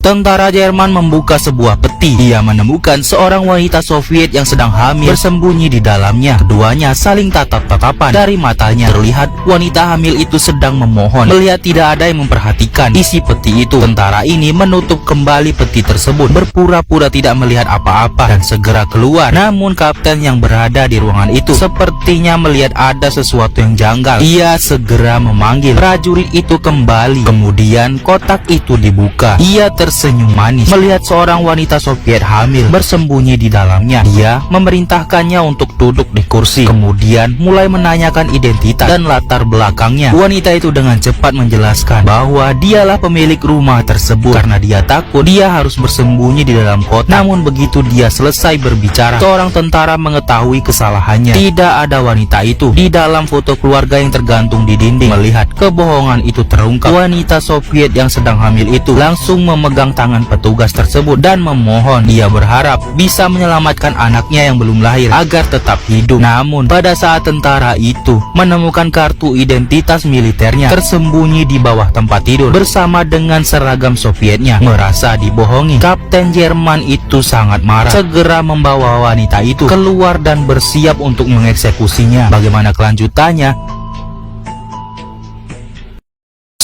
Tentara Jerman membuka sebuah peti. Ia menemukan seorang wanita Soviet yang sedang hamil bersembunyi di dalamnya. Keduanya saling tatap-tatapan. Dari matanya terlihat wanita hamil itu sedang memohon. Melihat tidak ada yang memperhatikan isi peti itu, tentara ini menutup kembali peti tersebut, berpura-pura tidak melihat apa-apa dan segera keluar. Namun kapten yang berada di ruangan itu sepertinya melihat ada sesuatu yang janggal. Ia segera memanggil prajurit itu kembali. Kemudian kotak itu dibuka. Ia tersenyum manis melihat seorang wanita Soviet hamil bersembunyi di dalamnya. Dia memerintahkannya untuk duduk di kursi, kemudian mulai menanyakan identitas dan latar belakangnya. Wanita itu dengan cepat menjelaskan bahwa dialah pemilik rumah tersebut. Karena dia takut, dia harus bersembunyi di dalam kotak. Namun begitu dia selesai berbicara, seorang tentara mengetahui kesalahannya. Tidak ada wanita itu di dalam foto keluarga yang tergantung di dinding. Melihat kebohongan itu terungkap, wanita Soviet yang sedang hamil itu langsung memegang tangan petugas tersebut dan memohon. Dia berharap bisa menyelamatkan anaknya yang belum lahir agar tetap hidup. Namun pada saat tentara itu menemukan kartu identitas militernya tersembunyi di bawah tempat tidur bersama dengan seragam Sovietnya, merasa dibohongi, Kapten Jerman itu sangat marah. Segera membawa wanita itu keluar dan bersiap untuk mengeksekusinya. Bagaimana kelanjutannya?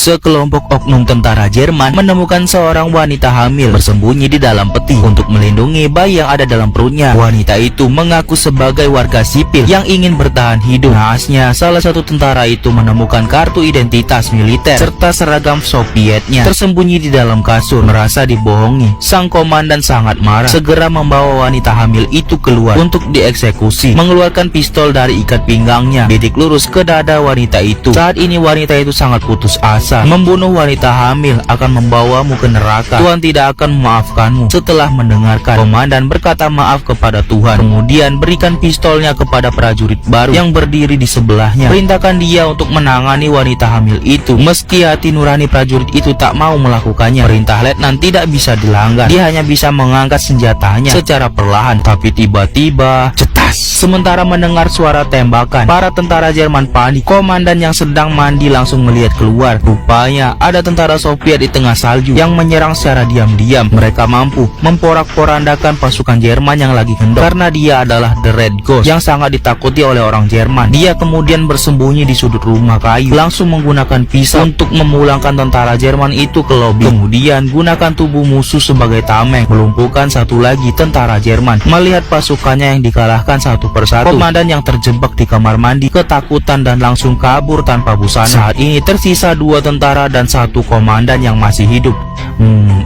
Sekelompok oknum tentara Jerman menemukan seorang wanita hamil bersembunyi di dalam peti untuk melindungi bayi yang ada dalam perutnya. Wanita itu mengaku sebagai warga sipil yang ingin bertahan hidup. Naasnya, salah satu tentara itu menemukan kartu identitas militer serta seragam Sovietnya tersembunyi di dalam kasur. Merasa dibohongi, sang komandan sangat marah. Segera membawa wanita hamil itu keluar untuk dieksekusi. Mengeluarkan pistol dari ikat pinggangnya, bidik lurus ke dada wanita itu. Saat ini wanita itu sangat putus asa. Membunuh wanita hamil akan membawamu ke neraka. Tuhan tidak akan memaafkanmu. Setelah mendengarkan, komandan berkata maaf kepada Tuhan. Kemudian berikan pistolnya kepada prajurit baru yang berdiri di sebelahnya. Perintahkan dia untuk menangani wanita hamil itu. Meski hati nurani prajurit itu tak mau melakukannya, perintah letnan tidak bisa dilanggar. Dia hanya bisa mengangkat senjatanya secara perlahan. Tapi tiba-tiba cetas. Sementara mendengar suara tembakan, para tentara Jerman panik. Komandan yang sedang mandi langsung melihat keluar. Rupanya ada tentara Soviet di tengah salju yang menyerang secara diam-diam. Mereka mampu memporak-porandakan pasukan Jerman yang lagi kendor karena dia adalah The Red Ghost yang sangat ditakuti oleh orang Jerman. Dia kemudian bersembunyi di sudut rumah kayu, langsung menggunakan pisau untuk memulangkan tentara Jerman itu ke lobi. Kemudian gunakan tubuh musuh sebagai tameng, melumpuhkan satu lagi tentara Jerman. Melihat pasukannya yang dikalahkan satu persatu, komandan yang terjebak di kamar mandi ketakutan dan langsung kabur tanpa busana. Saat ini tersisa dua tentara dan satu komandan yang masih hidup.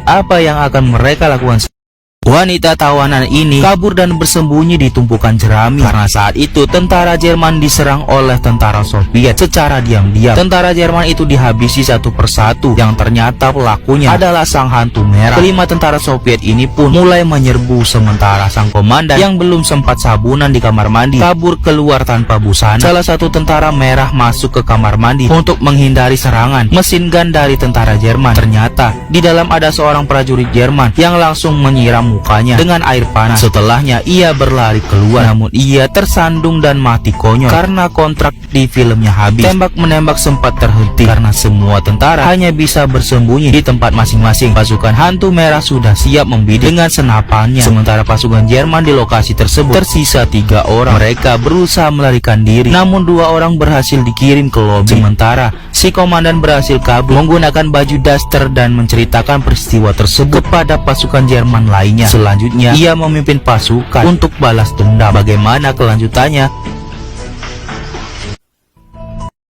Apa yang akan mereka lakukan? Wanita tawanan ini kabur dan bersembunyi di tumpukan jerami. Karena saat itu tentara Jerman diserang oleh tentara Soviet secara diam-diam. Tentara Jerman itu dihabisi satu persatu, yang ternyata pelakunya adalah sang hantu merah. Kelima tentara Soviet ini pun mulai menyerbu, sementara sang komandan yang belum sempat sabunan di kamar mandi kabur keluar tanpa busana. Salah satu tentara merah masuk ke kamar mandi untuk menghindari serangan mesin gun dari tentara Jerman. Ternyata di dalam ada seorang prajurit Jerman yang langsung menyiram mukanya dengan air panas. Setelahnya ia berlari keluar, namun ia tersandung dan mati konyol karena kontrak di filmnya habis. Tembak menembak sempat terhenti karena semua tentara hanya bisa bersembunyi di tempat masing-masing. Pasukan hantu merah sudah siap membidik dengan senapannya, sementara pasukan Jerman di lokasi tersebut tersisa 3 orang. Mereka berusaha melarikan diri, namun 2 orang berhasil dikirim ke lobi. Sementara si komandan berhasil kabur menggunakan baju daster dan menceritakan peristiwa tersebut kepada pasukan Jerman lainnya. Selanjutnya ia memimpin pasukan untuk balas dendam. Bagaimana kelanjutannya?